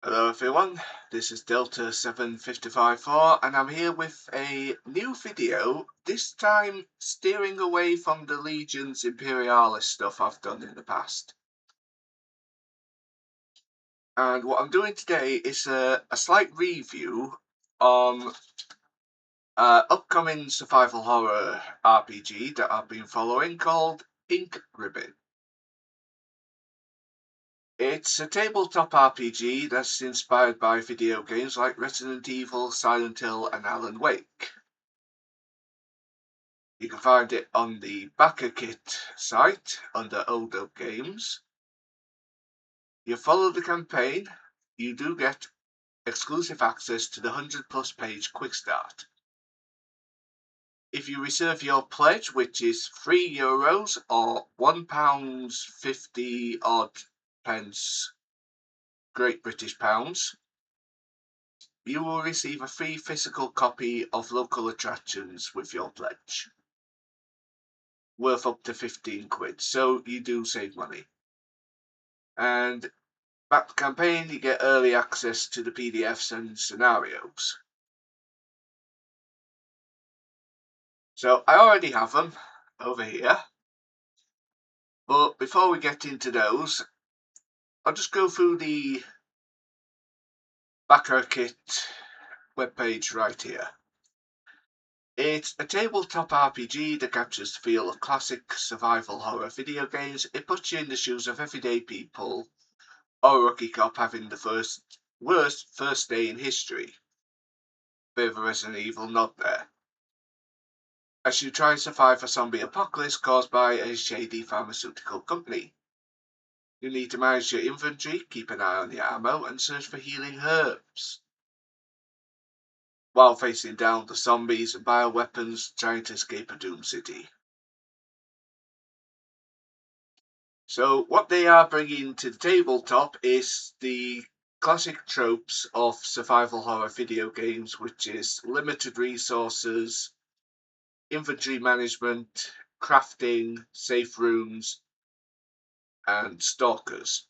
Hello everyone, this is Delta 7554 and I'm here with a new video, this time steering away from the Legions Imperialis stuff I've done in the past. And what I'm doing today is a slight review on upcoming survival horror RPG that I've been following called Ink Ribbon. It's a tabletop RPG that's inspired by video games like Resident Evil, Silent Hill and Alan Wake. You can find it on the Backerkit site under Older Games. You follow the campaign, you do get exclusive access to the 100+ page quick start. If you reserve your pledge, which is €3 or £1.50 odd pence Great British pounds, you will receive a free physical copy of local attractions with your pledge, worth up to 15 quid, so you do save money. And back to campaign, you get early access to the PDFs and scenarios. So I already have them over here, but before we get into those, I'll just go through the Backerkit webpage right here. It's a tabletop RPG that captures the feel of classic survival horror video games. It puts you in the shoes of everyday people or a rookie cop having the worst first day in history. Bit of a Resident Evil nod there. As you try and survive a zombie apocalypse caused by a shady pharmaceutical company. You need to manage your inventory, keep an eye on your ammo, and search for healing herbs, while facing down the zombies and bioweapons trying to escape a doomed city. So what they are bringing to the tabletop is the classic tropes of survival horror video games, which is limited resources, inventory management, crafting, safe rooms, and stalkers.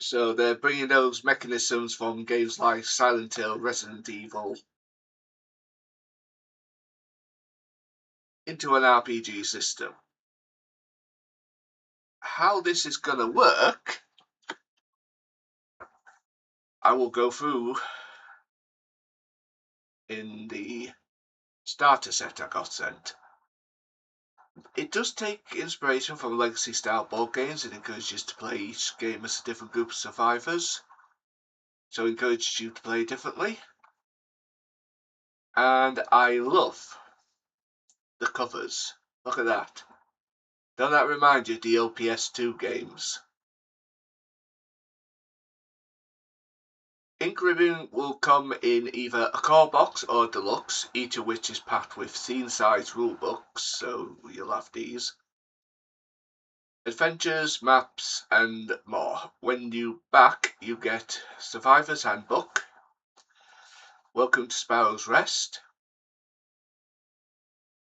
So they're bringing those mechanisms from games like Silent Hill, Resident Evil into an RPG system. How this is going to work, I will go through in the starter set I got sent. It does take inspiration from legacy style board games and encourages to play each game as a different group of survivors, so it encourages you to play differently. And I love the covers. Look at that. Don't that remind you of the OPS2 games? Ink Ribbon will come in either a core box or a deluxe, each of which is packed with scene-size rulebooks, so you'll have these. Adventures, maps, and more. When you back, you get Survivor's Handbook, Welcome to Sparrow's Rest,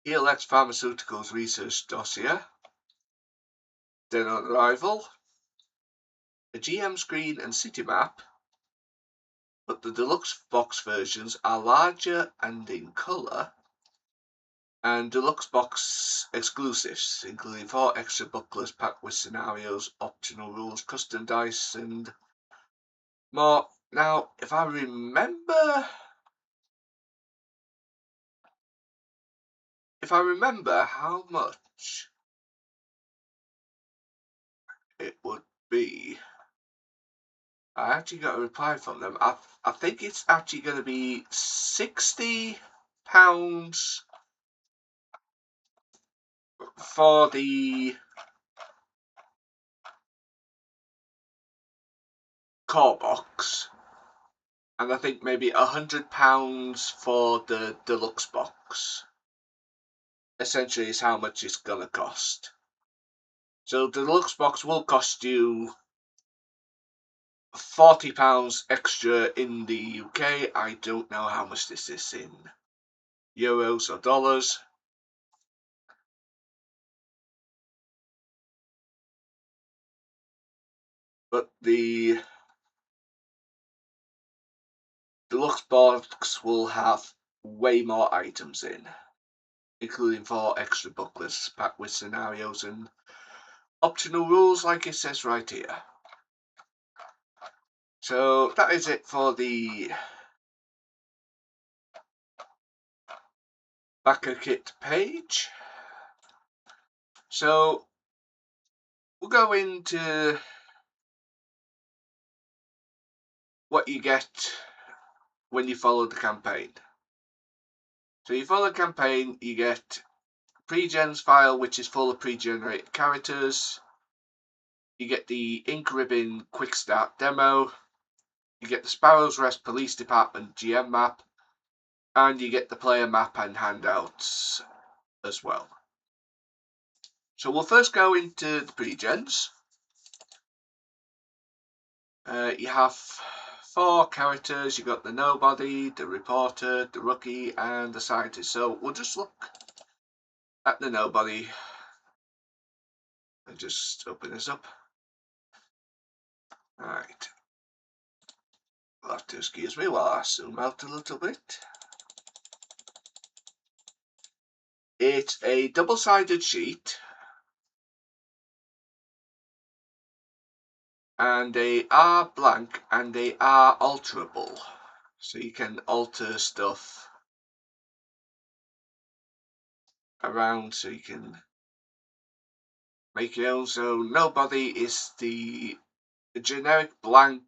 ELX Pharmaceuticals Research Dossier, Then on Arrival, a GM screen and city map, but the deluxe box versions are larger and in colour, and deluxe box exclusives, including 4 extra booklets packed with scenarios, optional rules, custom dice, and more. Now, if I remember how much it would be, I actually got a reply from them. I think it's actually going to be £60 for the core box, and I think maybe £100 for the deluxe box. Essentially, is how much it's gonna cost. So the deluxe box will cost you £40 extra in the UK. I don't know how much this is in euros or dollars. but the deluxe box will have way more items in, including 4 extra booklets packed with scenarios and optional rules like it says right here. So that is it for the Backerkit page. So we'll go into what you get when you follow the campaign. So you follow the campaign, you get pre-gens file, which is full of pre-generated characters. You get the Ink Ribbon Quick Start demo. You get the Sparrow's Rest Police Department GM map. And you get the player map and handouts as well. So we'll first go into the pre-gens. You have 4 characters. You've got the Nobody, the Reporter, the Rookie, and the Scientist. So we'll just look at the Nobody. I'll just open this up. Right. You'll have to excuse me while I zoom out a little bit. It's a double-sided sheet. And they are blank and they are alterable. So you can alter stuff around so you can make your own. So Nobody is the generic blank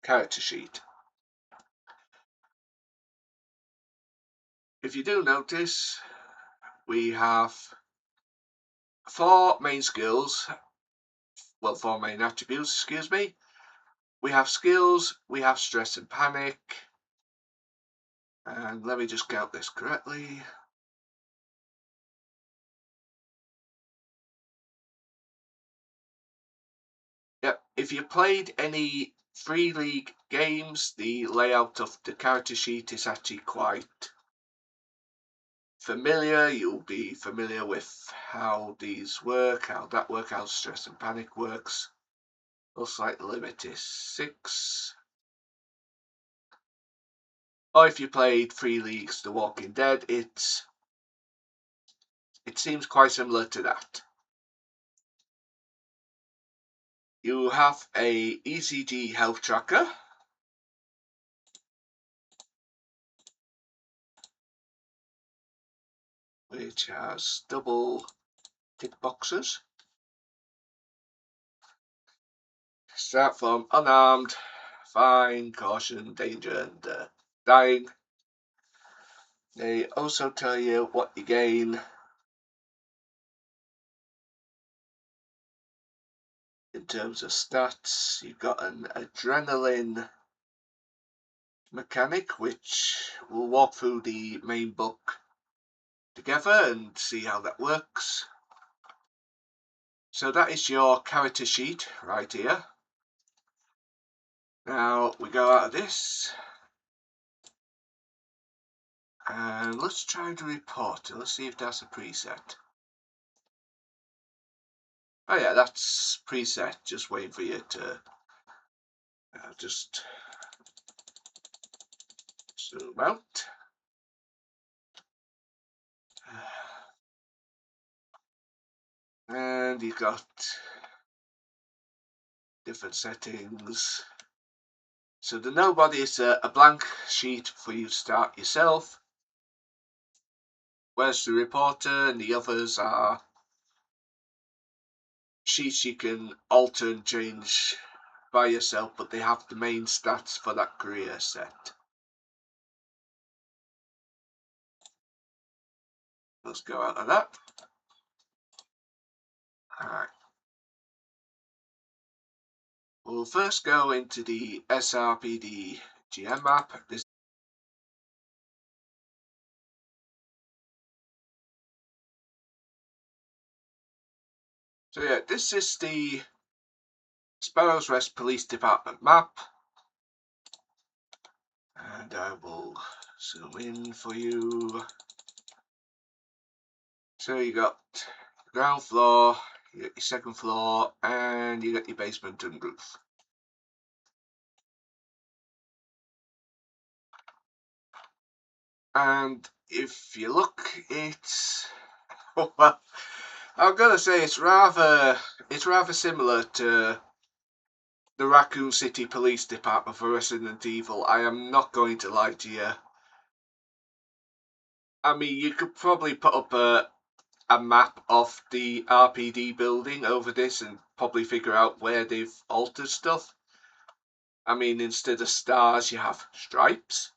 character sheet. If you do notice, we have 4 main skills, well, 4 main attributes, excuse me. We have skills, we have stress and panic, and let me just count this correctly. Yep, if you played any Free League games, the layout of the character sheet is actually quite familiar. You'll be familiar with how these work, how that works, how stress and panic works. Looks like the limit is 6. Or if you played Free League's The Walking Dead, it seems quite similar to that. You have a ECG health tracker. Which has double tick boxes. Start from unarmed, fine, caution, danger, and dying. They also tell you what you gain in terms of stats. You've got an adrenaline mechanic, which we'll walk through the main book together and see how that works. So that is your character sheet right here. Now we go out of this and let's try the reporter. Let's see if that's a preset. Oh yeah, that's preset. Just waiting for you to just zoom out. And you've got different settings. So the Nobody is a blank sheet for you to start yourself. Whereas the Reporter and the others are sheets you can alter and change by yourself, but they have the main stats for that career set. Let's go out of that. Alright. We'll first go into the SRPD GM map. So yeah, this is the Sparrow's Rest Police Department map. And I will zoom in for you. So you got the ground floor, you get your second floor, and you get your basement and roof. And if you look, it's well, I'm gonna say it's rather similar to the Raccoon City Police Department for Resident Evil. I am not going to lie to you. I mean, you could probably put up a map of the RPD building over this and probably figure out where they've altered stuff. I mean, instead of stars, you have stripes.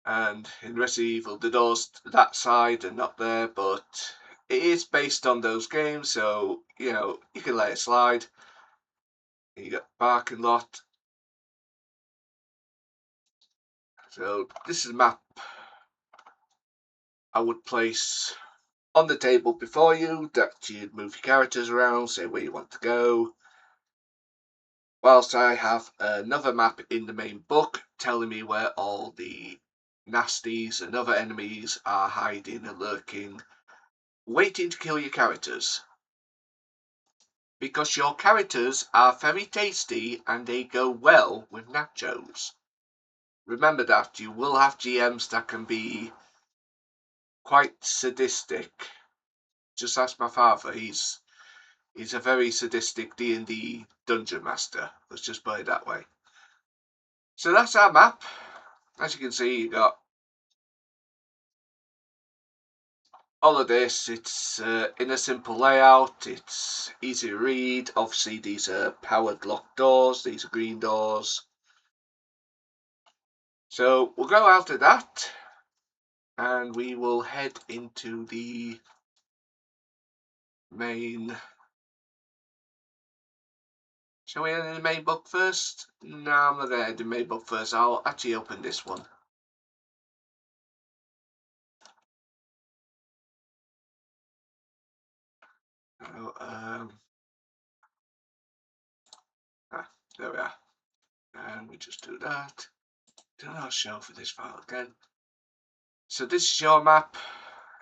And in Resident Evil, the doors that side are not there, but it is based on those games, so, you know, you can let it slide. You got parking lot. So this is a map I would place on the table before you, that you'd move your characters around, say where you want to go. Whilst I have another map in the main book telling me where all the nasties and other enemies are hiding and lurking, waiting to kill your characters. Because your characters are very tasty and they go well with nachos. Remember that you will have GMs that can be quite sadistic. Just ask my father, he's a very sadistic D&D dungeon master. Let's just put it that way. So that's our map. As you can see, you got all of this. It's in a simple layout. It's easy to read. Obviously, these are powered locked doors. These are green doors. So we'll go out of that, and we will head into the main. Shall we enter the main book first? No, I'm not going to enter the main book first. I'll actually open this one. So, there we are. And we just do that. Then I'll show for this file again. So this is your map.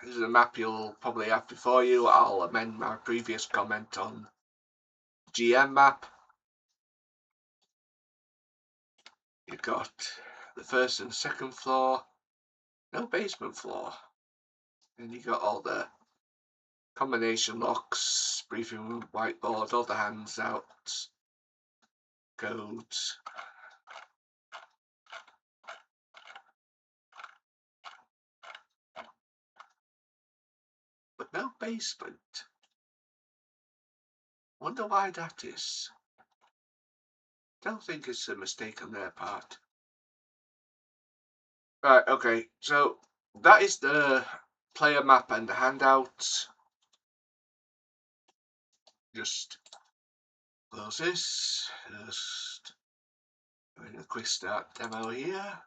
This is a map you'll probably have before you. I'll amend my previous comment on GM map. You've got the first and second floor. No basement floor. And you got all the combination locks, briefing room, whiteboard, all the handouts, codes. But no basement. Wonder why that is. Don't think it's a mistake on their part. Right, okay, so that is the player map and the handouts. Just close this. Just doing a quick start demo here.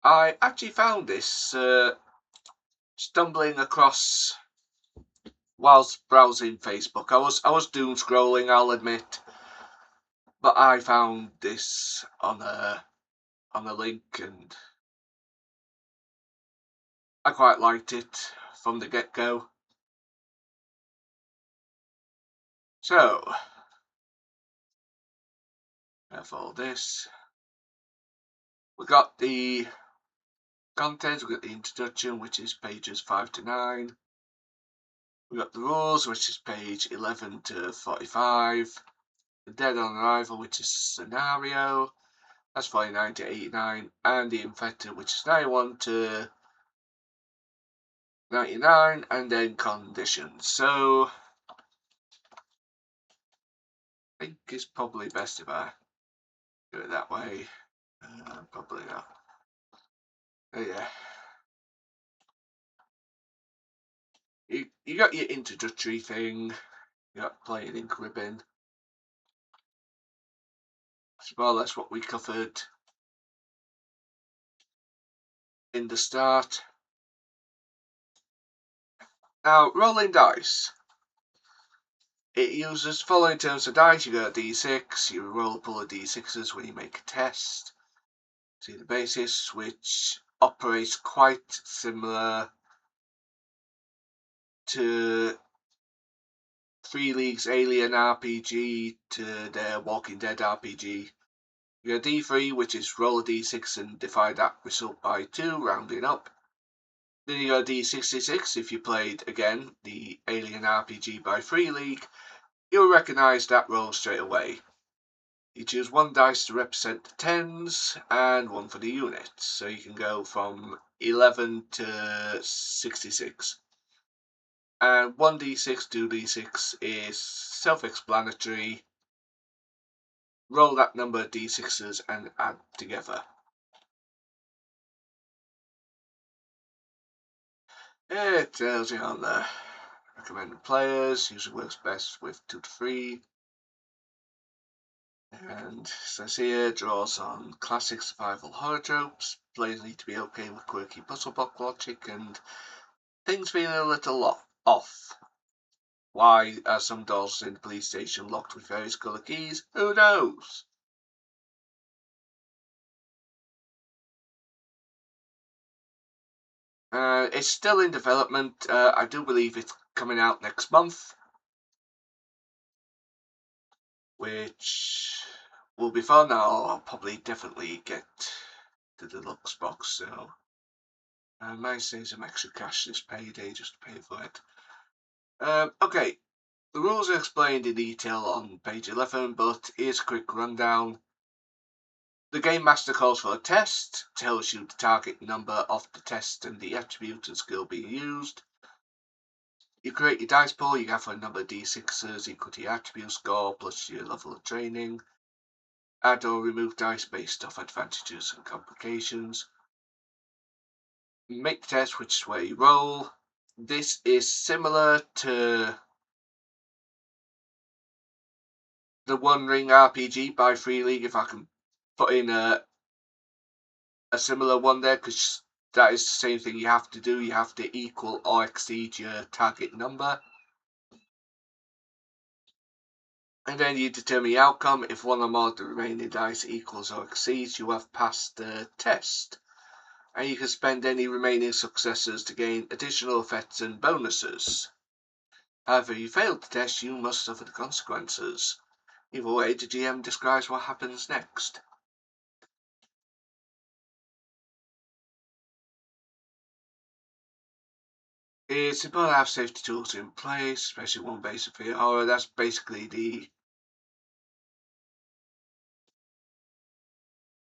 I actually found this stumbling across whilst browsing Facebook. I was doom scrolling, I'll admit, but I found this on a link and I quite liked it from the get-go. So, have all this. We got the content, we got the introduction, which is pages 5 to 9. We got the rules, which is page 11 to 45. The dead on arrival, which is scenario, that's 49 to 89. And the infected, which is 91 to 99. And then conditions. So, I think it's probably best if I do it that way. Probably not. Yeah. You got your introductory thing. You got playing ink ribbon. That's more or less what we covered in the start. Now, rolling dice. It uses following terms of dice. You got a d6. You roll a pool of d6s when you make a test. See the basis, which operates quite similar to Free League's Alien RPG to their Walking Dead RPG. You got D3, which is roll a D6 and divide that result by 2, rounding up. Then you got D66 if you played, again, the Alien RPG by Free League. You'll recognise that roll straight away. You choose 1 dice to represent the tens and 1 for the units. So you can go from 11 to 66. And 1d6, 2d6 is self-explanatory. Roll that number of d6s and add together. It tells you on the recommended players. Usually works best with 2 to 3. And says here, draws on classic survival horror tropes. Players need to be okay with quirky puzzle block logic and things being a little off. Why are some doors in the police station locked with various colour keys? Who knows? It's still in development. I do believe it's coming out next month, which will be fun. I'll probably definitely get the deluxe box, so I might save some extra cash this payday just to pay for it. Okay, the rules are explained in detail on page 11, but here's a quick rundown. The Game Master calls for a test, tells you the target number of the test and the attribute and skill being used. You create your dice pool, you gather a number of d6s equal to your attribute score plus your level of training. Add or remove dice based off advantages and complications. Make the test, which is where you roll. This is similar to the One Ring RPG by Free League, if I can put in a similar one there, because that is the same thing you have to do. You have to equal or exceed your target number. And then you determine the outcome. If one or more of the remaining dice equals or exceeds, you have passed the test. And you can spend any remaining successes to gain additional effects and bonuses. However, if you fail the test, you must suffer the consequences. Either way, the GM describes what happens next. It's important to have safety tools in place, especially one based on horror. That's basically the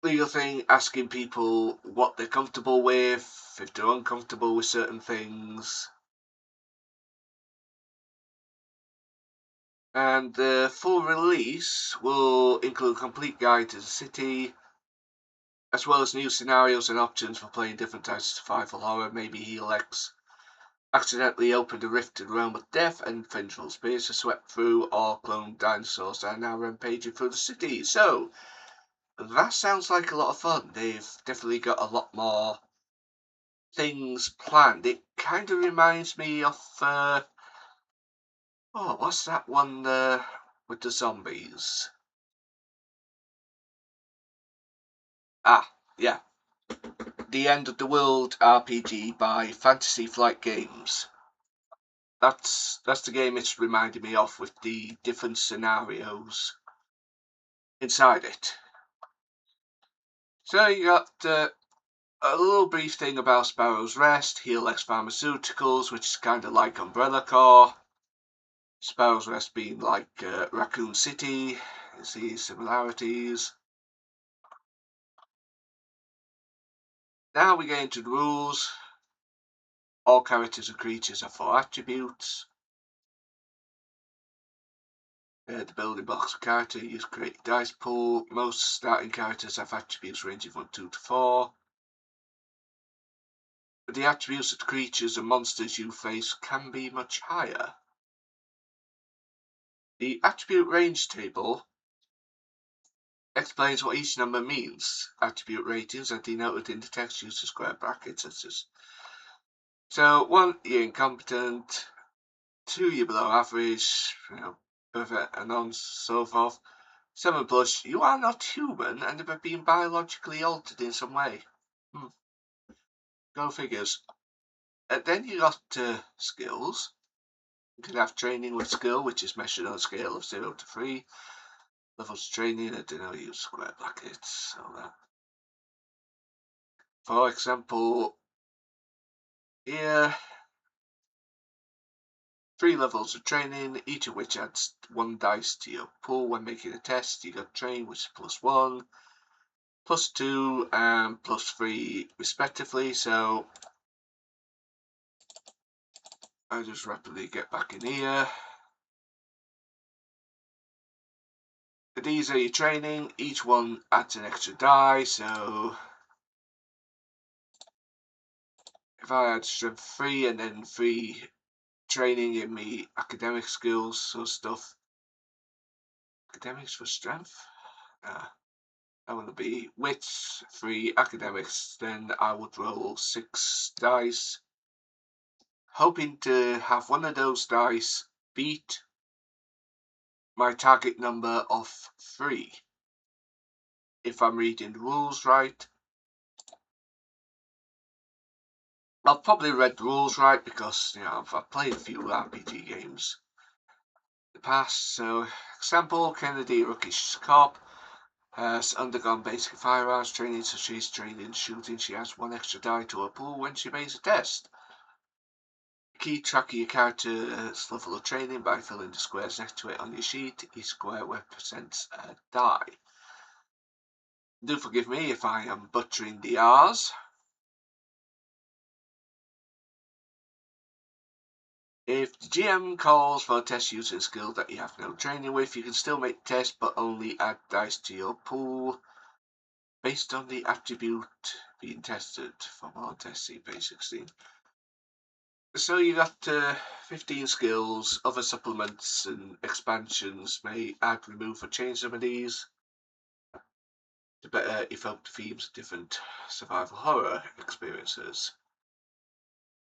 legal thing, asking people what they're comfortable with, if they're uncomfortable with certain things. And the full release will include a complete guide to the city, as well as new scenarios and options for playing different types of survival horror. Maybe Helix accidentally opened a rift to the realm of death and vengeful spirits are swept through, or cloned dinosaurs are now rampaging through the city. So, that sounds like a lot of fun. They've definitely got a lot more things planned. It kind of reminds me of, what's that one with the zombies? Ah, yeah. The End of the World RPG by Fantasy Flight Games. That's the game it's reminded me of, with the different scenarios inside it. So you got a little brief thing about Sparrow's Rest, Helix Pharmaceuticals, which is kind of like Umbrella Corps. Sparrow's Rest being like Raccoon City. You see similarities. Now we get into the rules. All characters and creatures have 4 attributes. The building blocks of character, you create a dice pool. Most starting characters have attributes ranging from 2 to 4. The attributes of the creatures and monsters you face can be much higher. The attribute range table explains what each number means. Attribute ratings are denoted in the text using square brackets. So 1, you're incompetent. 2, you're below average. Perfect, and on so forth. 7 plus, you are not human and have been biologically altered in some way. Go figures. Then you got skills. You can have training with skill, which is measured on a scale of 0 to 3. Levels of training, I don't know, use square brackets. So that. For example, here, 3 levels of training, each of which adds 1 dice to your pool when making a test. You got train, which is +1, +2, and +3 respectively. So I'll just rapidly get back in here. These are your training, each one adds an extra die, so if I had strength 3 and then 3 training in me academic skills sort of stuff. Academics for strength? That would be wits, 3 academics, then I would roll 6 dice, hoping to have one of those dice beat my target number of 3. If I'm reading the rules right. I've probably read the rules right because, you know, I've played a few RPG games in the past. So, example, Kennedy Rookish Cop has undergone basic firearms training, so she's trained in shooting. She has 1 extra die to her pool when she makes a test. Keep track of your character's level of training by filling the squares next to it on your sheet. Each square represents a die. Do forgive me if I am butchering the R's. If the GM calls for a test using a skill that you have no training with, you can still make the test but only add dice to your pool based on the attribute being tested. For more tests, see page 16. So you got 15 skills. Other supplements and expansions may add, remove, or change some of these to better evoke the themes of different survival horror experiences.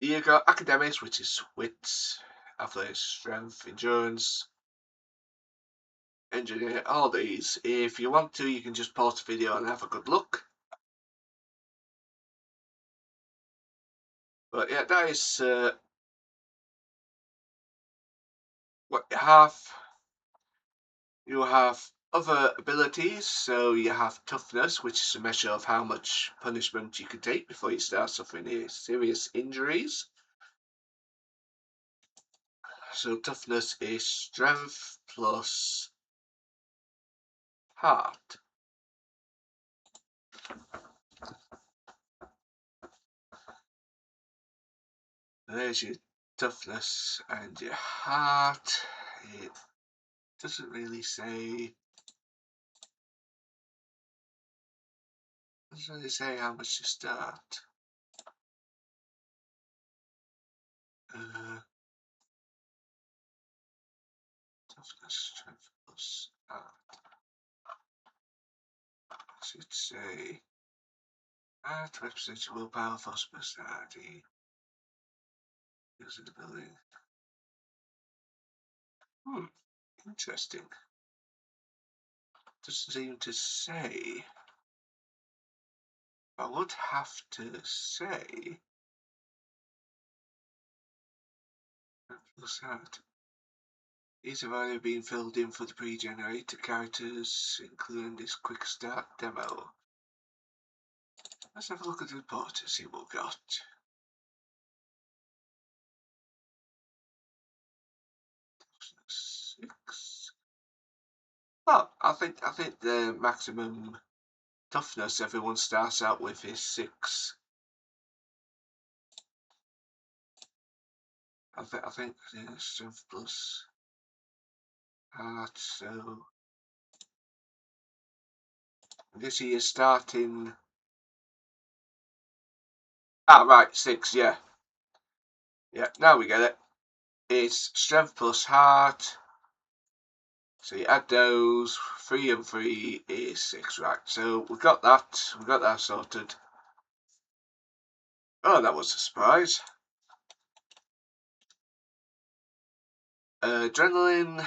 You got academics, which is wits, athletics, strength, endurance, engineer, all these. If you want to, you can just pause the video and have a good look. But yeah, that is what you have. You have other abilities, so you have toughness, which is a measure of how much punishment you can take before you start suffering serious injuries. So toughness is strength plus heart. There's your toughness and your heart. It doesn't really say. Doesn't really say how much to start. Toughness, strength plus heart. I should say heart represents willpower, force, personality. Using the building. Interesting. Doesn't seem to say. I would have to say. What's that? These have already been filled in for the pre-generated characters, including this quick start demo. Let's have a look at the report and see what we've got. Six. Oh, I think the maximum toughness everyone starts out with is 6. I think strength plus heart. So this here is starting. Ah, right, 6. Yeah. Now we get it. It's strength plus heart. So you add those. 3 and 3 is 6, right? So we got that. We got that sorted. Oh, that was a surprise. Adrenaline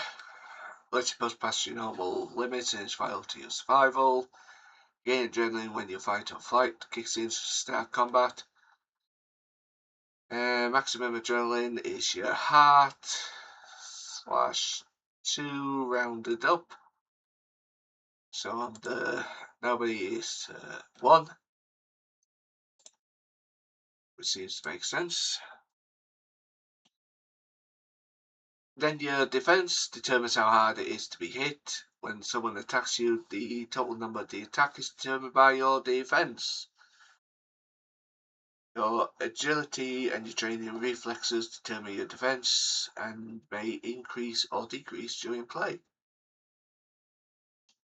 lets you push past your normal limits and is vital to your survival. Gain adrenaline when you fight or flight. Kicks in to start combat. Maximum adrenaline is your heart. /2 rounded up. So on the nobody is 1, which seems to make sense. Then your defense determines how hard it is to be hit. When someone attacks you, the total number of the attack is determined by your defense. Your agility and your training reflexes determine your defense and may increase or decrease during play.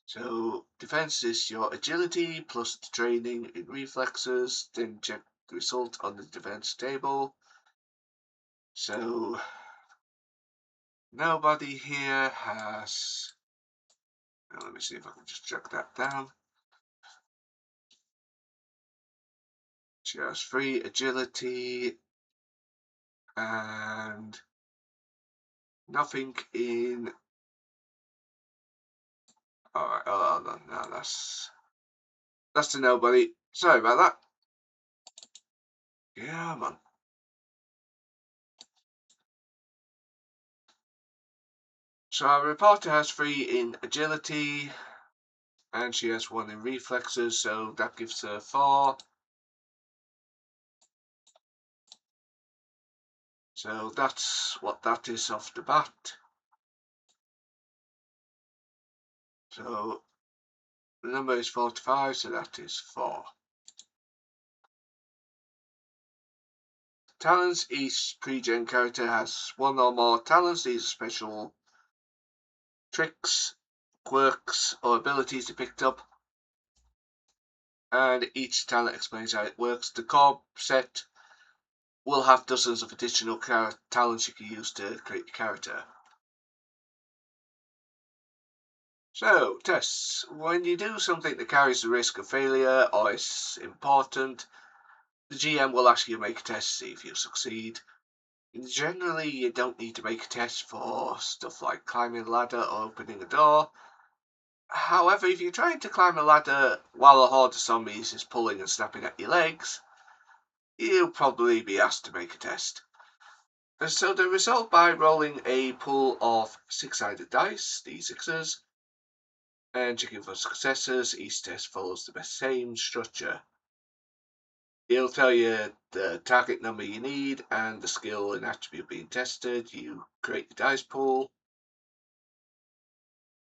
So defense is your agility plus the training in reflexes, then check the result on the defense table. So nobody here has, now let me see if I can just check that down. She has 3 agility and nothing in. Alright, hold on, no, that's to nobody. Sorry about that. Yeah, man. So our reporter has 3 in agility and she has 1 in reflexes, so that gives her 4. So that's what that is off the bat. So the number is 45, so that is 4. Talents. Each pre-gen character has 1 or more talents. These are special tricks, quirks, or abilities they picked up. And each talent explains how it works. The core set will have dozens of additional talents you can use to create your character. So, tests. When you do something that carries the risk of failure or is important, the GM will ask you to make a test to see if you succeed. Generally, you don't need to make a test for stuff like climbing a ladder or opening a door. However, if you're trying to climb a ladder while a horde of zombies is pulling and snapping at your legs, you'll probably be asked to make a test. So the result by rolling a pool of 6-sided dice, d6s, and checking for successes. Each test follows the same structure. It'll tell you the target number you need and the skill and attribute being tested. You create your dice pool,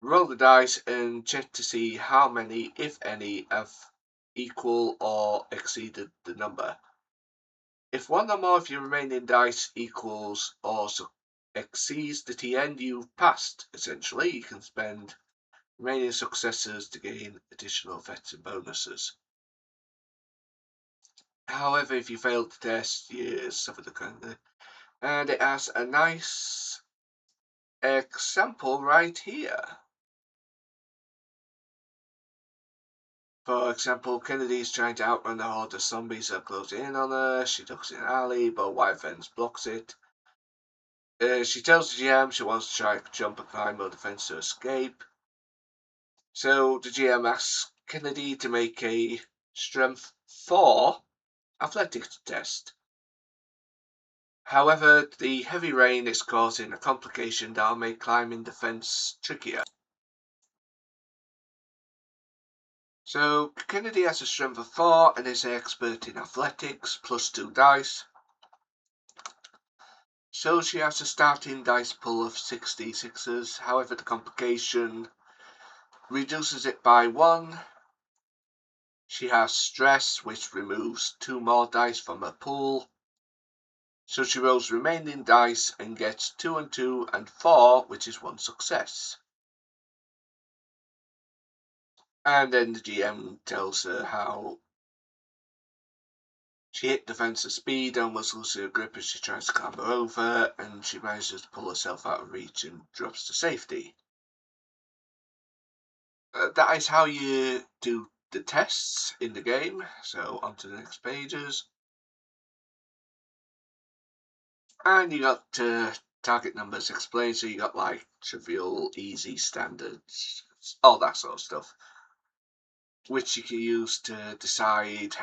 roll the dice, and check to see how many, if any, have equal or exceeded the number. If 1 or more of your remaining dice equals or exceeds the TN, you've passed, essentially. You can spend remaining successes to gain additional effects and bonuses. However, if you fail the test, you suffer the penalty. And it has a nice example right here. For example, Kennedy's trying to outrun a horde of zombies that are closing in on her. She ducks in an alley, but a white fence blocks it. She tells the GM she wants to try to jump and climb over the fence to escape. So the GM asks Kennedy to make a strength 4 athletics test. However, the heavy rain is causing a complication that will make climbing the fence trickier. So Kennedy has a strength of 4 and is an expert in athletics, plus 2 dice. So she has a starting dice pool of 6d6s. However, the complication reduces it by 1. She has stress, which removes 2 more dice from her pool. So she rolls remaining dice and gets 2 and 2 and 4, which is 1 success. And then the GM tells her how she hit the fence at speed and was losing her grip as she tries to clamber over, and she manages to pull herself out of reach and drops to safety. That is how you do the tests in the game. So on to the next pages. And you got target numbers explained, so you got like trivial, easy, standard, all that sort of stuff, which you can use to decide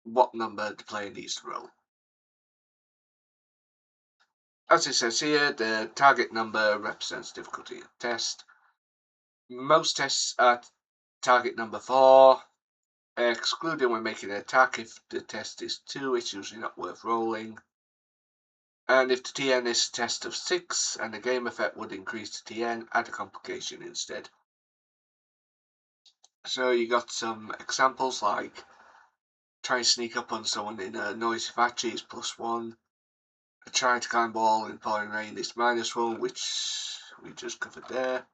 what number the player needs to roll. As it says here, the target number represents difficulty of test. Most tests are target number 4, excluding when making an attack. If the test is 2, it's usually not worth rolling. And if the TN is a test of 6 and the game effect would increase the TN, add a complication instead. So you got some examples like try and sneak up on someone in a noisy factory is +1. Trying to climb wall in pouring rain is -1, which we just covered there.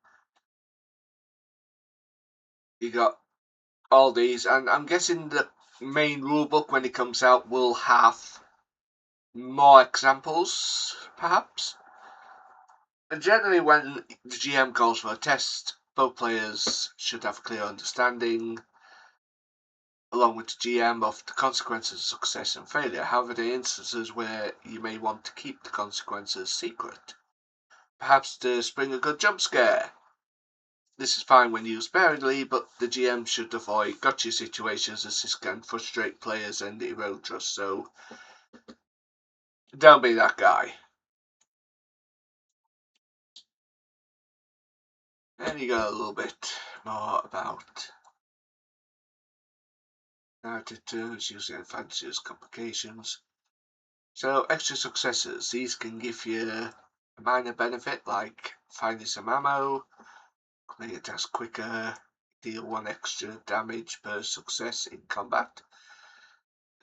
You got all these, and I'm guessing the main rulebook when it comes out will have more examples, perhaps. And generally, when the GM calls for a test, both players should have a clear understanding, along with the GM, of the consequences of success and failure. However, there are instances where you may want to keep the consequences secret, perhaps to spring a good jump scare. This is fine when used sparingly, but the GM should avoid gotcha situations, as this can frustrate players and erode trust, so don't be that guy. And you got a little bit more about narrative terms, using advantages, complications. So extra successes, these can give you a minor benefit like finding some ammo, completing a task quicker, deal 1 extra damage per success in combat.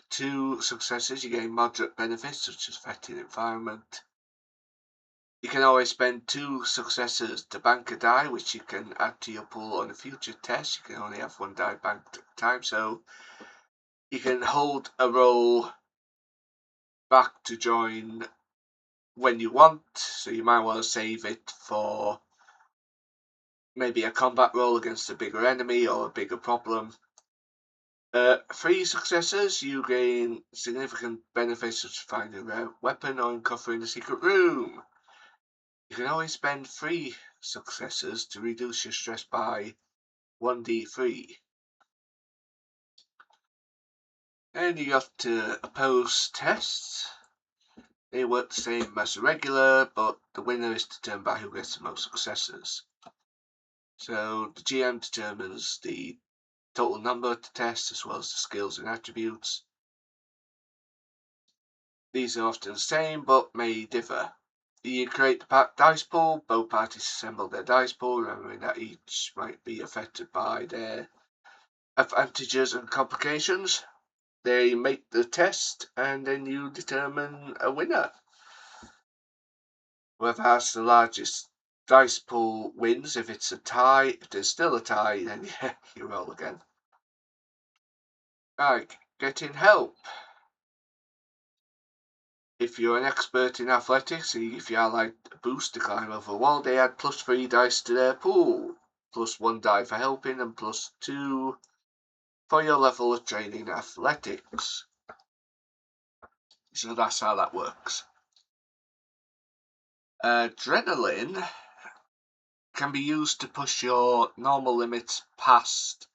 2 successes, you gain moderate benefits such as affecting environment. You can always spend 2 successes to bank a die, which you can add to your pool on a future test. You can only have 1 die banked at a time, so you can hold a roll back to join when you want, so you might want to save it for maybe a combat roll against a bigger enemy or a bigger problem. 3 successes, you gain significant benefits such as finding a rare weapon or uncovering a secret room. You can always spend 3 successes to reduce your stress by 1d3. And you got to oppose tests. They work the same as a regular, but the winner is determined by who gets the most successes. So the GM determines the total number to test as well as the skills and attributes. These are often the same but may differ. You create the dice pool, both parties assemble their dice pool, remembering that each might be affected by their advantages and complications. They make the test and then you determine a winner. Whoever has the largest dice pool wins. If it's a tie, if there's still a tie, then yeah, you roll again. Right, getting help. If you're an expert in athletics, if you are like a boost to climb over a wall, they add +3 dice to their pool. +1 die for helping and +2 for your level of training athletics. So that's how that works. Adrenaline can be used to push your normal limits past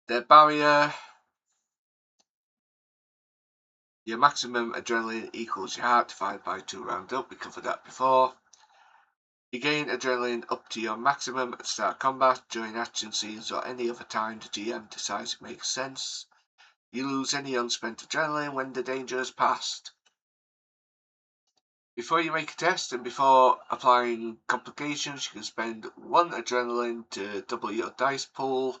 the barrier. Your maximum adrenaline equals your heart divided by 2 round up. We covered that before. You gain adrenaline up to your maximum at start combat, during action scenes, or any other time the GM decides it makes sense. You lose any unspent adrenaline when the danger is past. Before you make a test and before applying complications, you can spend 1 adrenaline to double your dice pool.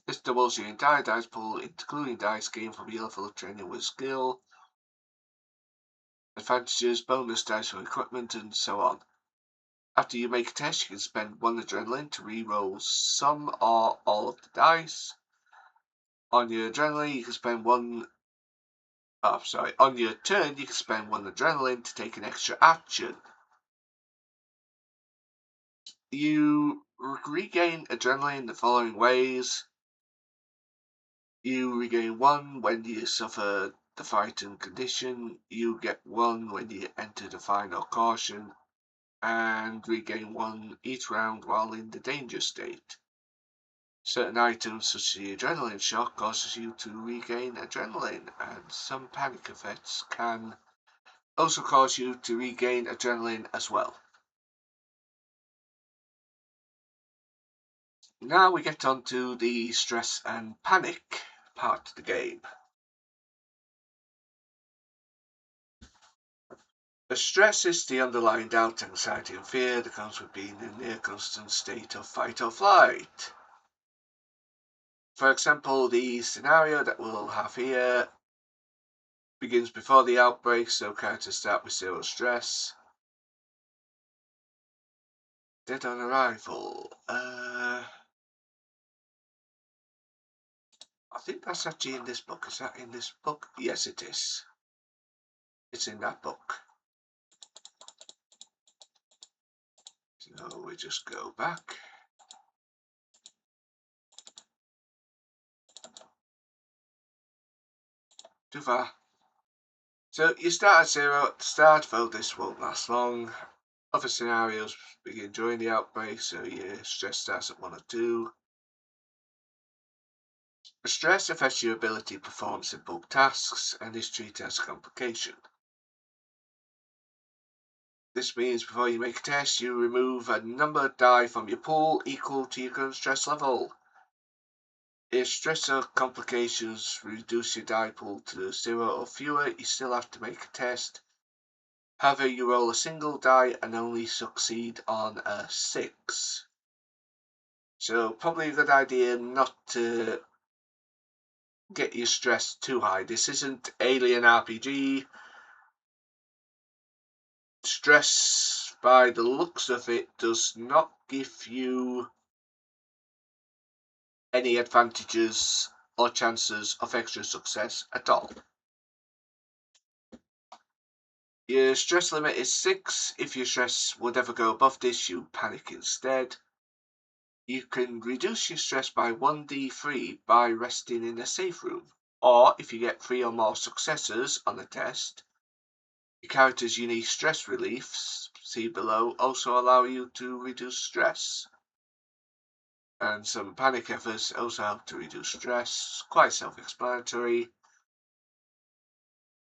This doubles your entire dice pool, including dice gained from your level of training with skill, advantages, bonus dice for equipment, and so on. After you make a test, you can spend 1 adrenaline to re-roll some or all of the dice. On your adrenaline, you can spend on your turn, you can spend 1 adrenaline to take an extra action. You regain adrenaline the following ways. You regain 1 when you suffer the frightened condition, you get 1 when you enter the final caution, and regain 1 each round while in the danger state. Certain items such as the adrenaline shock causes you to regain adrenaline, and some panic effects can also cause you to regain adrenaline as well. Now we get on to the stress and panic part of the game. The stress is the underlying doubt, anxiety and fear that comes with being in a near constant state of fight or flight. For example, the scenario that we'll have here begins before the outbreak, so characters start with 0 stress. Dead on arrival. I think that's actually in this book. Is that in this book? Yes, it is. It's in that book. So we just go back. Too far. So you start at 0 at the start, though this won't last long. Other scenarios begin during the outbreak, so your stress starts at 1 or 2. The stress affects your ability to perform simple tasks and is treated as a complication. This means before you make a test, you remove a numbered die from your pool equal to your current stress level. If stress or complications reduce your die pool to 0 or fewer, you still have to make a test. However, you roll a single die and only succeed on a 6. So probably a good idea not to get your stress too high. This isn't Alien RPG. Stress, by the looks of it, does not give you any advantages or chances of extra success at all. Your stress limit is 6. If your stress would ever go above this, you panic instead. You can reduce your stress by 1d3 by resting in a safe room, or if you get 3 or more successes on a test, your character's unique stress reliefs, see below, also allow you to reduce stress. And some panic efforts also help to reduce stress, quite self-explanatory.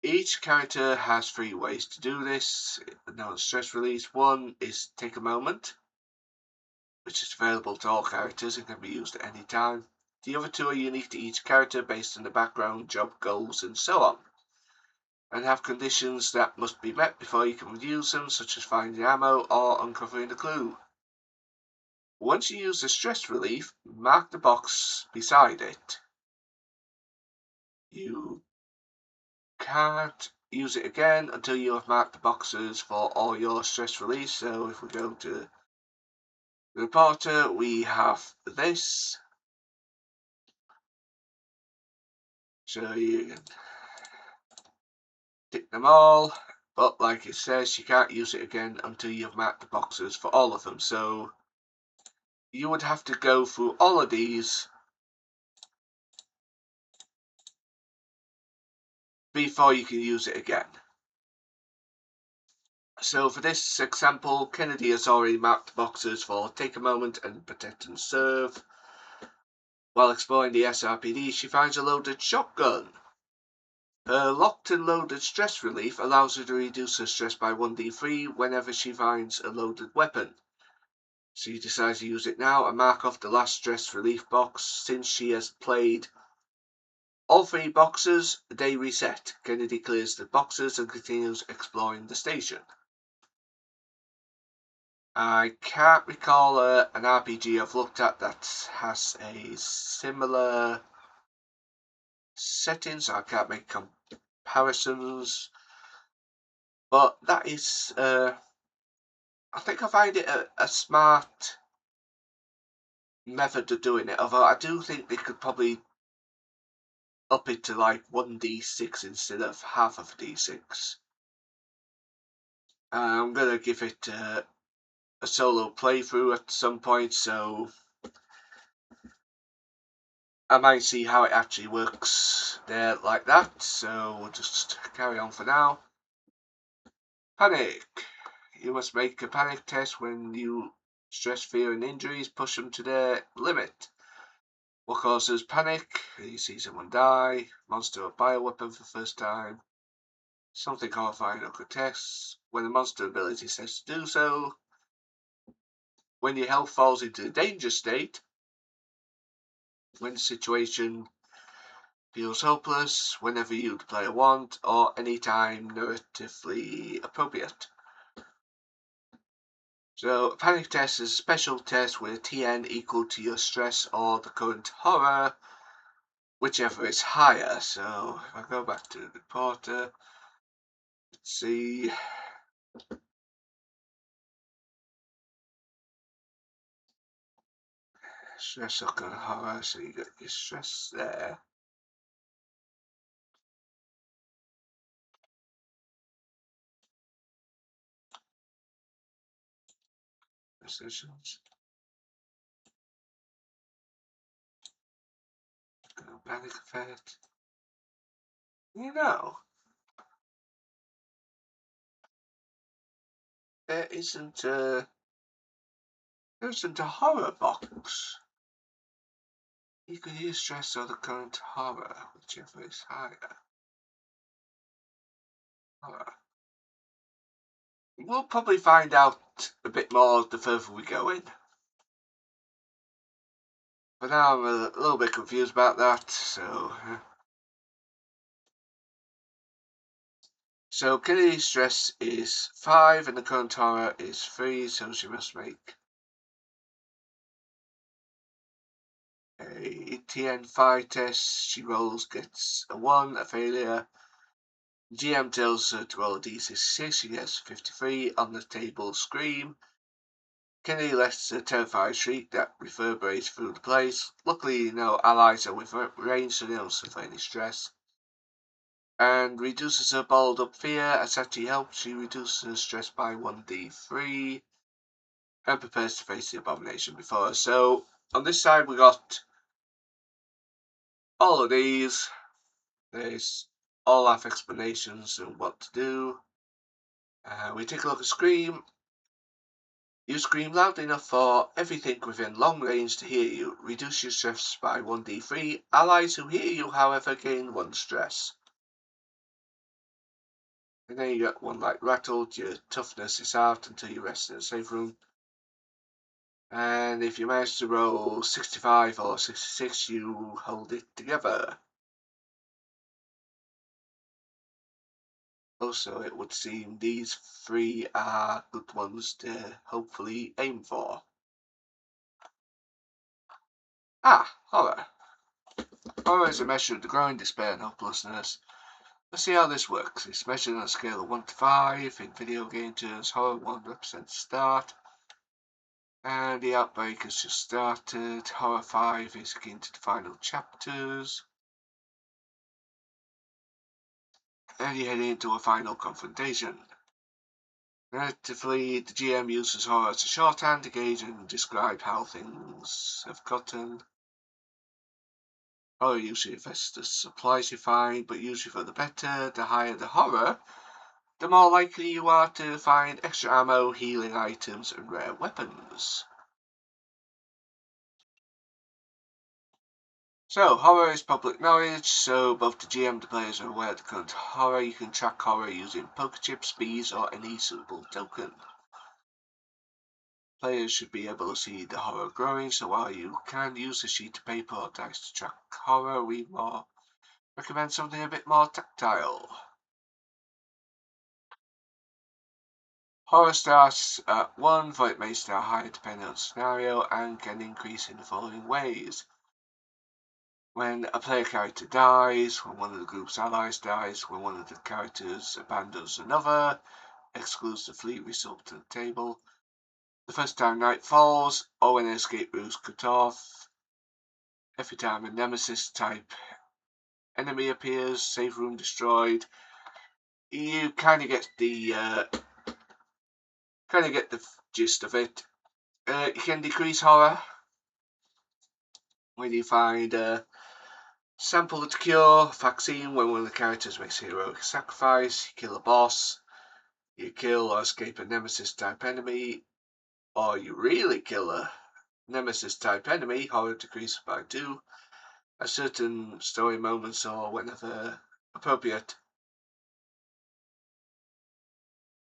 Each character has 3 ways to do this, known as stress release. One is take a moment, which is available to all characters and can be used at any time. The other 2 are unique to each character based on the background, job, goals, and so on, and have conditions that must be met before you can use them, such as finding ammo or uncovering a clue. Once you use the stress relief, mark the box beside it. You can't use it again until you have marked the boxes for all your stress release. So if we go to the reporter, we have this. So you can tick them all, but like it says, you can't use it again until you've marked the boxes for all of them. So you would have to go through all of these before you can use it again. So for this example, Kennedy has already marked the boxes for take a moment and protect and serve. While exploring the SRPD, she finds a loaded shotgun. Her locked and loaded stress relief allows her to reduce her stress by 1d3 whenever she finds a loaded weapon. She decides to use it now and mark off the last stress relief box. Since she has played all 3 boxes, they reset. Kennedy clears the boxes and continues exploring the station. I can't recall an RPG I've looked at that has a similar setting, so I can't make comparisons. But that is, I think I find it a smart method of doing it. Although I do think they could probably up it to like 1d6 instead of half of d6. I'm gonna give it a solo playthrough at some point, so I might see how it actually works there like that. So we'll just carry on for now. Panic. You must make a panic test when you stress, fear, and injuries push them to their limit. What causes panic? You see someone die, monster or bioweapon for the first time, something horrifying or grotesque, when the monster ability says to do so, when your health falls into a danger state, when the situation feels hopeless, whenever you the player want, or anytime narratively appropriate. So a panic test is a special test with a TN equal to your stress or the current horror, whichever is higher. So if I go back to the reporter, let's see. Stress or current horror, so you got your stress there. Decisions. Panic effect. You know, there isn't a horror box. You can use stress or the current horror, whichever is higher. Horror. We'll probably find out a bit more the further we go in. But now I'm a little bit confused about that, so... So Kennedy's stress is 5 and the current horror is 3, so she must make a TN5 test. She rolls, gets a 1, a failure. GM tells her to roll a D66, she gets 53 on the table scream. Kennedy lets a terrified shriek that reverberates through the place. Luckily, no allies are within range, so they don't suffer any stress. And reduces her balled up fear. As Sachi helps, she reduces her stress by 1d3 and prepares to face the abomination before her. So, on this side, we got all of these. There's all our explanations on what to do. We take a look at Scream. You scream loud enough for everything within long range to hear you. Reduce your stress by 1d3. Allies who hear you, however, gain 1 stress. And then you get one like rattled. Your toughness is out until you rest in a safe room. And if you manage to roll 65 or 66, you hold it together. Also, it would seem these 3 are good ones to hopefully aim for. Horror. Horror is a measure of the growing despair and hopelessness. Let's see how this works. It's measured on a scale of 1 to 5. In video game terms, horror 1 represents start. And the outbreak has just started. Horror 5 is akin to the final chapters. And you're heading into a final confrontation. Relatively, the GM uses horror as a shorthand to gauge and describe how things have gotten. Horror usually affects the supplies you find, but usually for the better. The higher the horror, the more likely you are to find extra ammo, healing items, and rare weapons. So, horror is public knowledge, so both the GM and the players are aware of the current horror. You can track horror using poker chips, bees, or any suitable token. Players should be able to see the horror growing, so while you can use a sheet of paper or dice to track horror, we more recommend something a bit more tactile. Horror starts at 1, though it may start higher depending on the scenario, and can increase in the following ways. When a player character dies, when one of the group's allies dies, when one of the characters abandons another, excludes the fleet result to the table, the first time night falls, or when an escape route is cut off, every time a nemesis type enemy appears, save room destroyed. You kind of get the gist of it. You can decrease horror when you find a sample to cure, vaccine when one of the characters makes a heroic sacrifice, you kill a boss, you kill or escape a nemesis type enemy, or you really kill a nemesis type enemy, horror decreases by 2 at certain story moments or whenever appropriate.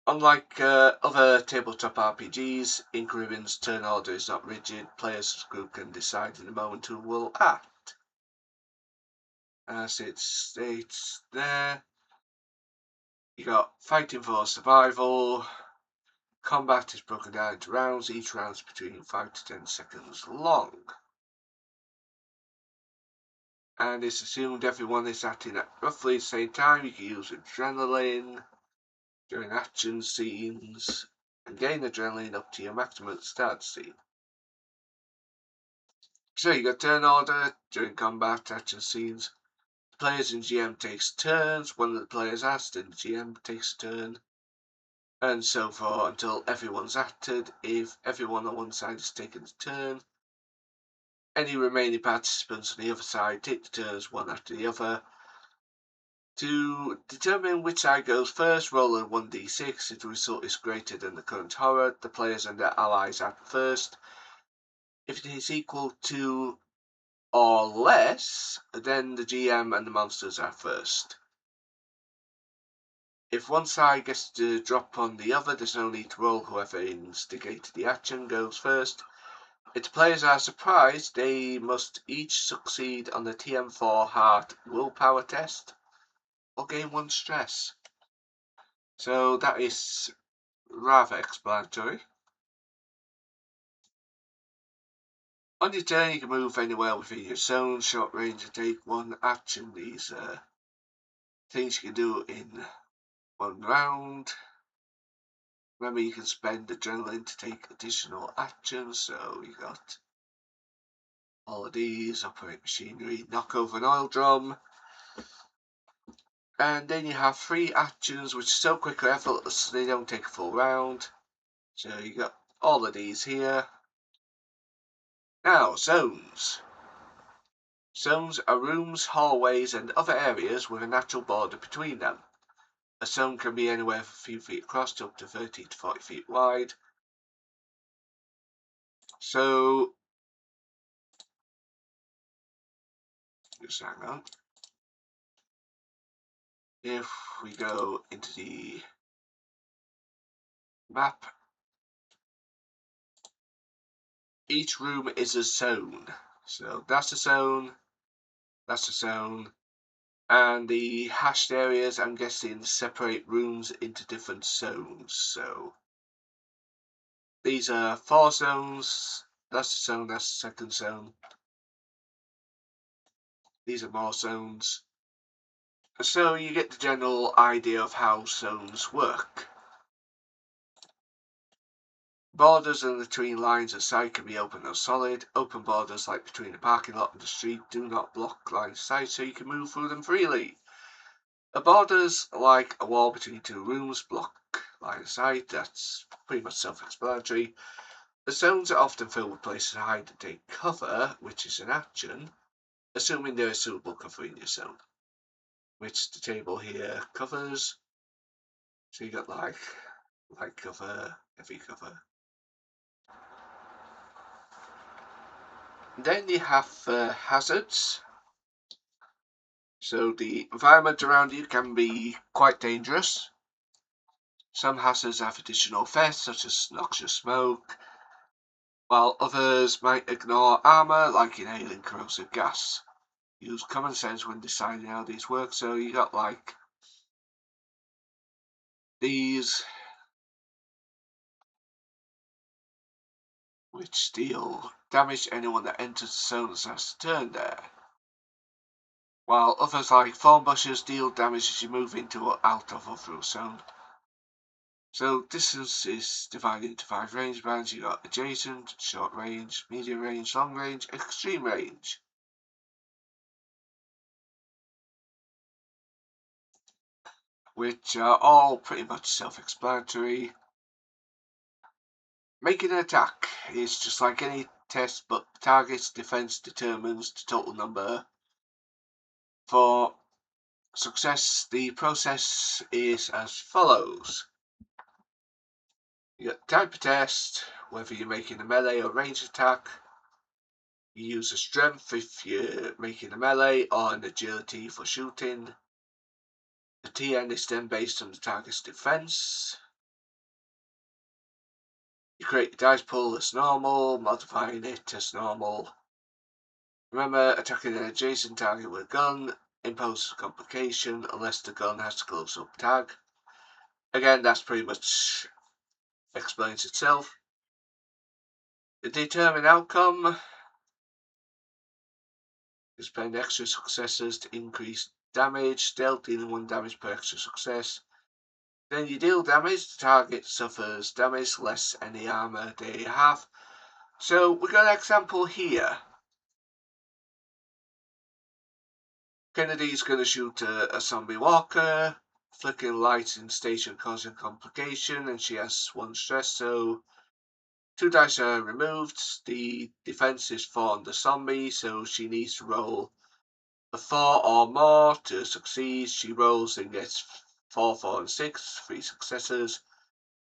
Unlike other tabletop RPGs, in Caribbean's turn order is not rigid. Players as a group can decide in a moment who will act. As it states there, you got fighting for survival. Combat is broken down into rounds. Each round is between 5 to 10 seconds long. And it's assumed everyone is acting at roughly the same time. You can use adrenaline during action scenes and gain adrenaline up to your maximum at the start scene. So you got turn order during combat action scenes. The players and GM takes turns. One of the players acts and the GM takes a turn. And so forth until everyone's acted. If everyone on one side has taken a turn, any remaining participants on the other side take the turns one after the other. To determine which side goes first, roll a 1d6. If the result is greater than the current horror, the players and their allies act first. If it is equal to or less, then the GM and the monsters are first. If one side gets to drop on the other, there's no need to roll. Whoever instigated the action goes first. If the players are surprised, they must each succeed on the TM4 Heart willpower test or gain 1 stress. So that is rather explanatory. On your turn, you can move anywhere within your zone, short range, and take 1 action. These are things you can do in 1 round. Remember, you can spend adrenaline to take additional actions, so you got all of these: operate machinery, knock over an oil drum. And then you have 3 actions which are so quick or effortless they don't take a full round. So you got all of these here. Now, zones. Zones are rooms, hallways, and other areas with a natural border between them. A zone can be anywhere from a few feet across to up to 30 to 40 feet wide. So, just hang on. If we go into the map, each room is a zone. So that's a zone, that's a zone, and the hashed areas, I'm guessing, separate rooms into different zones. So these are 4 zones, that's a zone, that's the second zone. These are more zones. So you get the general idea of how zones work. Borders in between lines of sight can be open or solid. Open borders, like between a parking lot and the street, do not block line of sight, so you can move through them freely. Borders, like a wall between 2 rooms, block line of sight. That's pretty much self-explanatory. The zones are often filled with places to hide and take cover, which is an action, assuming there is suitable cover in your zone, which the table here covers. So you got light cover, heavy cover. Then you have hazards. So the environment around you can be quite dangerous. Some hazards have additional effects, such as noxious smoke, while others might ignore armor, like inhaling corrosive gas. Use common sense when deciding how these work. So you got like these, which deal damage to anyone that enters the zone and has to turn there, while others, like thorn bushes, deal damage as you move into or out of or through a zone. So distance is divided into 5 range bands. You got adjacent, short range, medium range, long range, extreme range. Which are all pretty much self-explanatory. Making an attack is just like any test, but target's defense determines the total number. For success, the process is as follows. You got type of test, whether you're making a melee or ranged attack. You use a strength if you're making a melee, or an agility for shooting. The TN is then based on the target's defense. You create your dice pool as normal, modifying it as normal. Remember, attacking an adjacent target with a gun imposes a complication unless the gun has a close-up tag. Again, that's pretty much explains itself. The determine outcome is spend extra successes to increase damage, still dealing 1 damage per extra success. Then you deal damage, the target suffers damage less any armor they have. So we've got an example here. Kennedy's going to shoot a zombie walker, flickering lights in station causing complication, and she has 1 stress, so 2 dice are removed. The defense is 4 on the zombie, so she needs to roll a 4 or more to succeed. She rolls and gets 4, 4, and 6, 3 successes.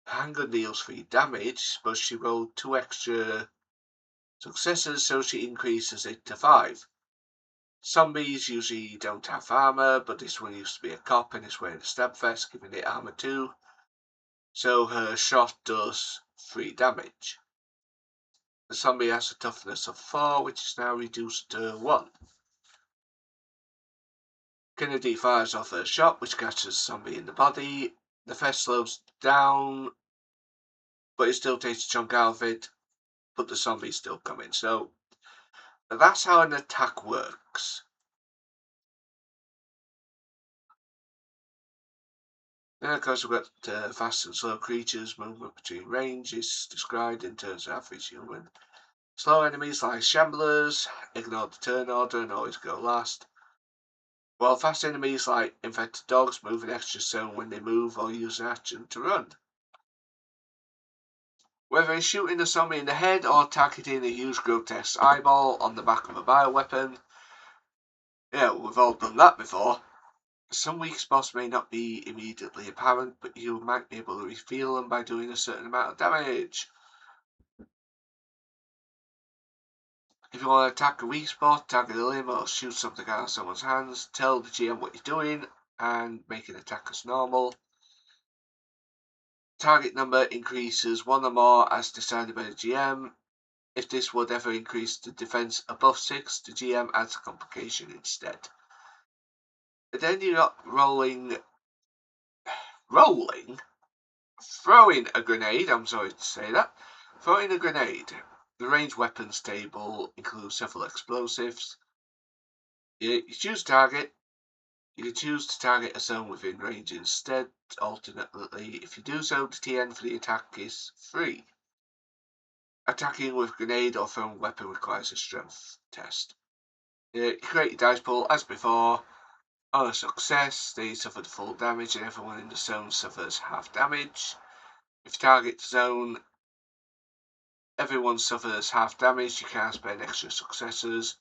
Handgun deals 3 damage, but she rolled 2 extra successes, so she increases it to 5. Zombies usually don't have armor, but this one used to be a cop and is wearing a stab vest, giving it armor 2. So her shot does 3 damage. The zombie has a toughness of 4, which is now reduced to 1. Kennedy fires off her shot, which catches the zombie in the body. The vest slows down, but it still takes a chunk out of it, but the zombie's still coming. So that's how an attack works. Then, of course, we've got fast and slow creatures. Movement between range is described in terms of average human. Slow enemies like shamblers ignore the turn order and always go last, while fast enemies like infected dogs move an extra zone when they move or use an action to run. Whether it's shooting a zombie in the head or targeting a huge grotesque eyeball on the back of a bioweapon, yeah, we've all done that before. Some weak spots may not be immediately apparent, but you might be able to reveal them by doing a certain amount of damage. If you want to attack a weak spot, target a limb, or shoot something out of someone's hands, tell the GM what you're doing and make an attack as normal. Target number increases 1 or more as decided by the GM. If this would ever increase the defense above 6, the GM adds a complication instead. And then you got throwing a grenade, I'm sorry to say that. Throwing a grenade. The ranged weapons table includes several explosives. You choose target. You can choose to target a zone within range instead. Alternately, if you do so, the TN for the attack is 3. Attacking with grenade or thrown weapon requires a strength test. You create your dice pool as before. On a success, they suffer the full damage and everyone in the zone suffers half damage. If you target the zone, everyone suffers half damage. You can't spend extra successes.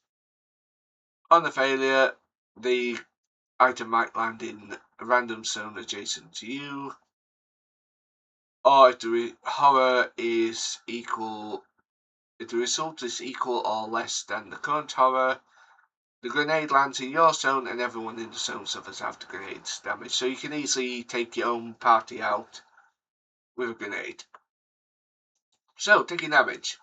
On the failure, the item might land in a random zone adjacent to you. Or if the horror is equal, if the result is equal or less than the current horror, the grenade lands in your zone and everyone in the zone suffers half the grenade's damage. So you can easily take your own party out with a grenade. So, taking damage.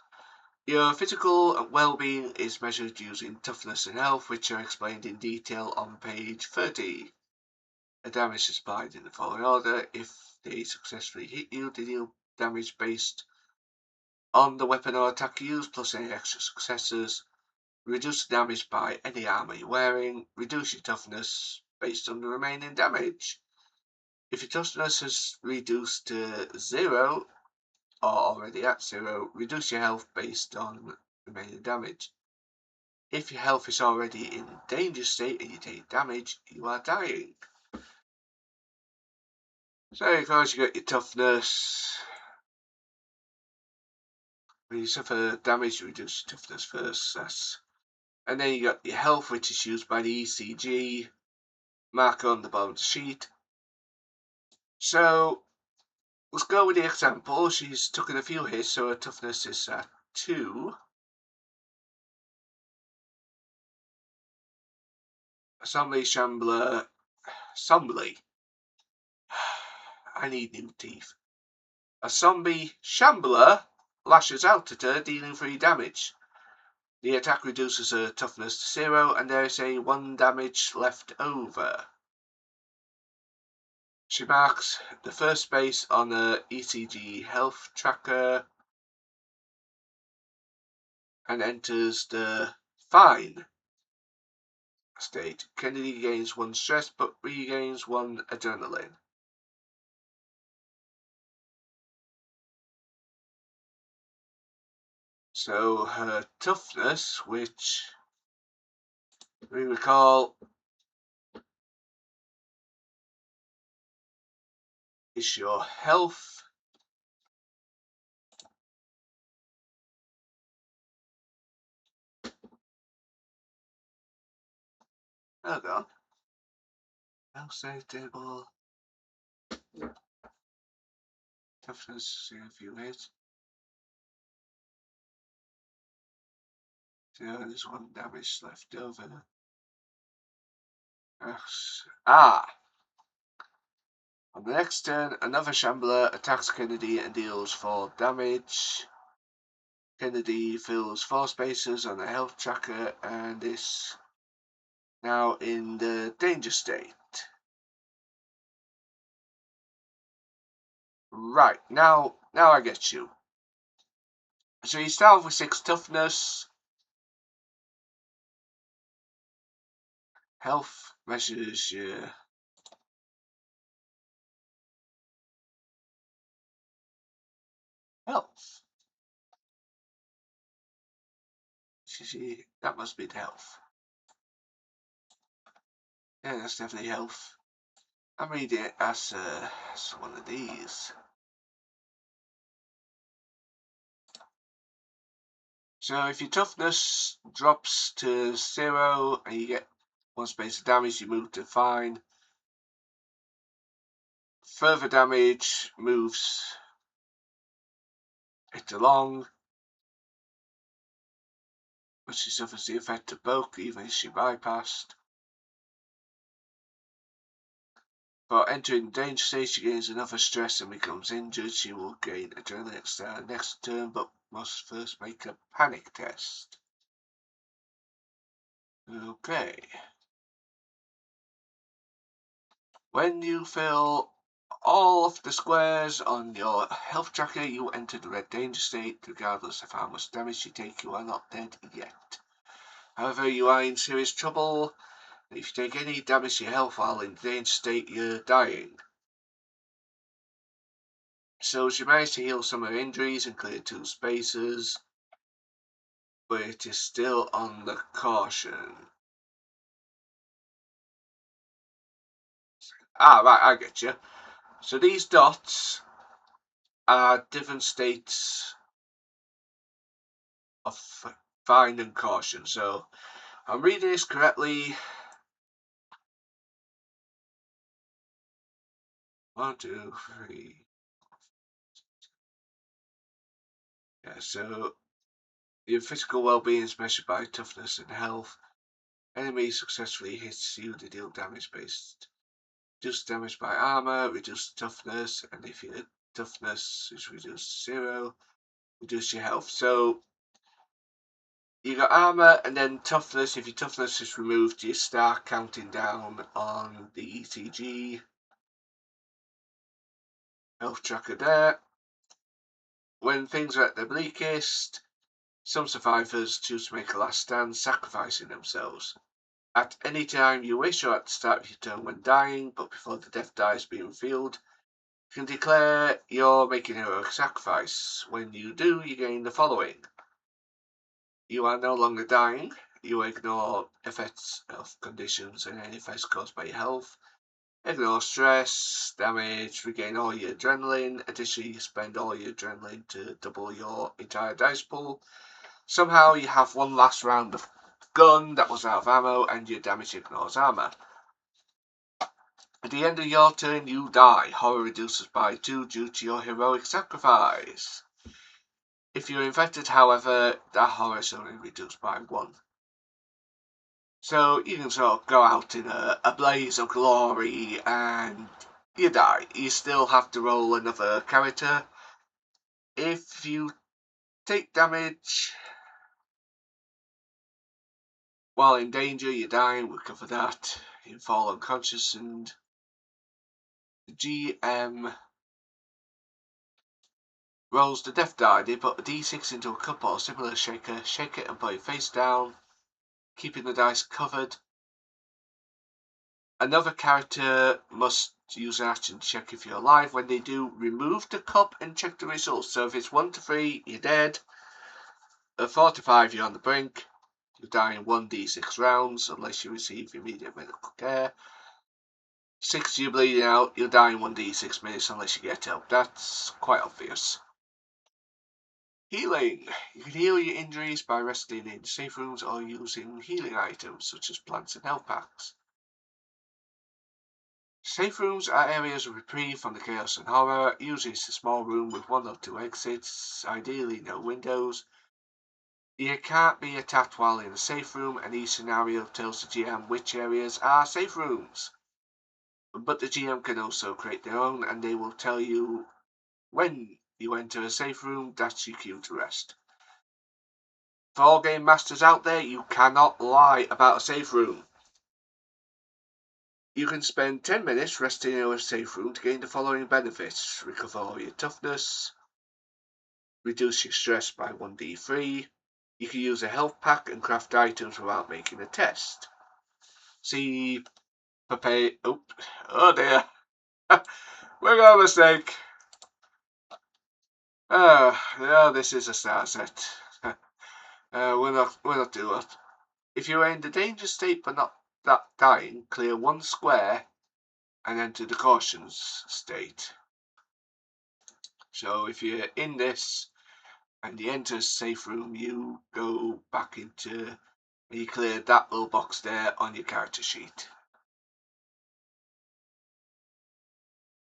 Your physical well-being is measured using toughness and health, which are explained in detail on page 30. A damage is applied in the following order. If they successfully hit you, they deal damage based on the weapon or attack used, plus any extra successes. Reduce the damage by any armor you're wearing. Reduce your toughness based on the remaining damage. If your toughness is reduced to 0, or already at 0, reduce your health based on remaining damage. If your health is already in danger state and you take damage, you are dying. So of course you got your toughness. When you suffer damage, you reduce your toughness first. And then you got your health, which is used by the ECG marker on the bottom of the sheet. So let's go with the example. She's taken a few hits, so her toughness is at 2. Zombie Shambler. Zombie. I need new teeth. A zombie shambler lashes out at her, dealing 3 damage. The attack reduces her toughness to 0, and there is a 1 damage left over. She marks the first space on her ECG health tracker and enters the fine state. Kennedy gains 1 stress but regains 1 adrenaline. So her toughness, which we recall is your health, hold on, health save table, toughness, see if you hit. So there's 1 damage left over. On the next turn, another shambler attacks Kennedy and deals 4 damage. Kennedy fills 4 spaces on the health tracker and is now in the danger state. Right, now I get you. So you start off with 6 toughness. Health measures your health. See, that must be the health. Yeah, that's definitely health. I'm reading it as one of these. So if your toughness drops to 0 and you get 1 space of damage, you move to fine. Further damage moves it along, but she suffers the effect of bulk even if she bypassed. For entering danger state, she gains another stress and becomes injured. She will gain adrenaline next turn, but must first make a panic test. Okay. When you fill all of the squares on your health tracker, you enter the red danger state. Regardless of how much damage you take, you are not dead yet. However, you are in serious trouble. If you take any damage to your health while in danger state, you're dying. So she managed to heal some of her injuries and clear 2 spaces, but it is still on the caution. Right, I get you. So these dots are different states of fine and caution. So I'm reading this correctly. 1, 2, 3. Yeah, so your physical well-being is measured by toughness and health. Enemy successfully hits you to deal damage based. Reduce damage by armor, reduce toughness, and if your toughness is reduced to 0, reduce your health. So you got armor and then toughness. If your toughness is removed, you start counting down on the ECG health tracker there. When things are at their bleakest, some survivors choose to make a last stand, sacrificing themselves. At any time you wish or at the start of your turn when dying, but before the death die has been revealed, you can declare you're making a heroic sacrifice. When you do, you gain the following. You are no longer dying. You ignore effects of conditions and any effects caused by your health. Ignore stress, damage, regain all your adrenaline. Additionally, you spend all your adrenaline to double your entire dice pool. Somehow you have 1 last round of gun that was out of ammo and your damage ignores armor. At the end of your turn, you die. Horror reduces by 2 due to your heroic sacrifice. If you're infected, however, that horror is only reduced by 1. So you can sort of go out in a blaze of glory and you die. You still have to roll another character. If you take damage while in danger, you die. We'll cover that. You fall unconscious and the GM rolls the death die. They put a d6 into a cup or similar shaker, shake it and put it face down, keeping the dice covered. Another character must use an action to check if you're alive. When they do, remove the cup and check the results. So if it's 1 to 3, you're dead. At 4 to 5, you're on the brink. You die in 1d6 rounds unless you receive immediate medical care. 6, you're bleeding out. You'll die in 1d6 minutes unless you get help. That's quite obvious. Healing. You can heal your injuries by resting in safe rooms or using healing items such as plants and health packs. Safe rooms are areas of reprieve from the chaos and horror. Usually it's a small room with 1 or 2 exits, ideally no windows. You can't be attacked while in a safe room, and each scenario tells the GM which areas are safe rooms. But the GM can also create their own, and they will tell you when you enter a safe room, that's your cue to rest. For all game masters out there, you cannot lie about a safe room. You can spend 10 minutes resting in a safe room to gain the following benefits: recover all your toughness, reduce your stress by 1d3, you can use a health pack and craft items without making a test. See, prepare. Oh dear. We got a mistake. No, this is a start set. We're not doing that. If you are in the danger state but not that dying, clear 1 square and enter the cautions state. So if you're in this and you enter a safe room, you go back into and you clear that little box there on your character sheet.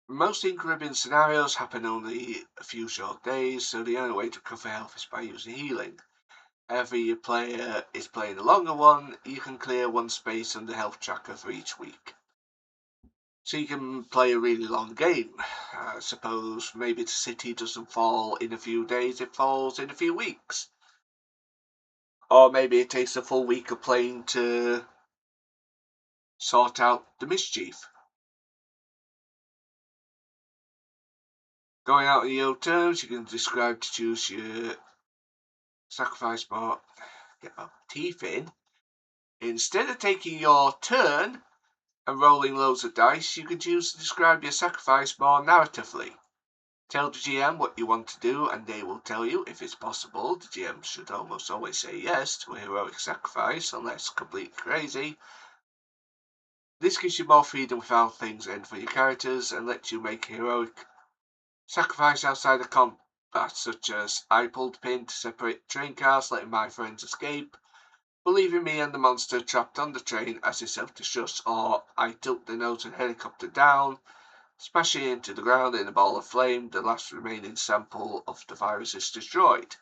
Most in Caribbean scenarios happen only a few short days, so the only way to recover health is by using healing. Every your player is playing a longer one, you can clear 1 space on the health tracker for each week. So you can play a really long game. Suppose maybe the city doesn't fall in a few days, it falls in a few weeks. Or maybe it takes a full week of playing to sort out the mischief. Going out on your own terms, you can describe to choose your sacrifice bar. Get my teeth in. Instead of taking your turn and rolling loads of dice, you can choose to describe your sacrifice more narratively. Tell the GM what you want to do and they will tell you if it's possible. The GM should almost always say yes to a heroic sacrifice unless completely crazy. This gives you more freedom without things end for your characters and lets you make a heroic sacrifice outside of combat, such as I pulled pin to separate train cars, letting my friends escape, believing me and the monster trapped on the train as it self-destructs, or I tilt the nose and helicopter down, smashing into the ground in a ball of flame. The last remaining sample of the virus is destroyed.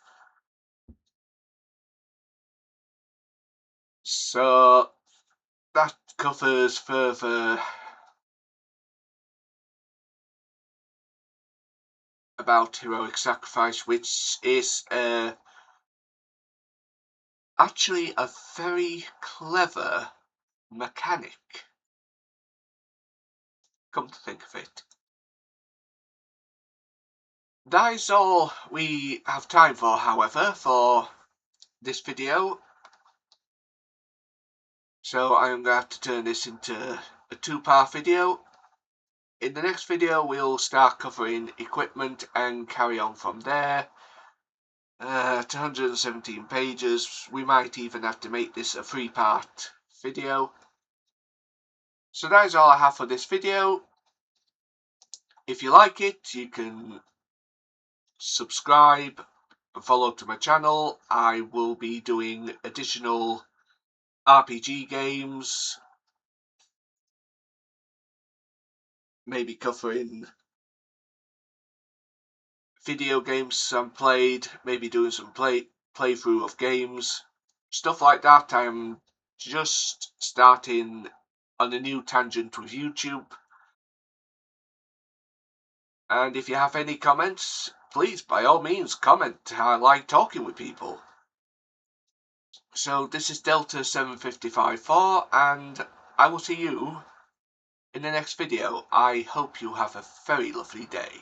So that covers further about heroic sacrifice, which is actually a very clever mechanic, come to think of it. That is all we have time for, however, for this video. So I'm going to have to turn this into a 2-part video. In the next video, we'll start covering equipment and carry on from there. 217 pages. We might even have to make this a 3-part video. So that is all I have for this video. If you like it, you can subscribe and follow to my channel. I will be doing additional RPG games, maybe covering video games I've played, maybe doing some playthrough of games, stuff like that. I'm just starting on a new tangent with YouTube. And if you have any comments, please, by all means, comment. I like talking with people. So this is Delta 7554, and I will see you in the next video. I hope you have a very lovely day.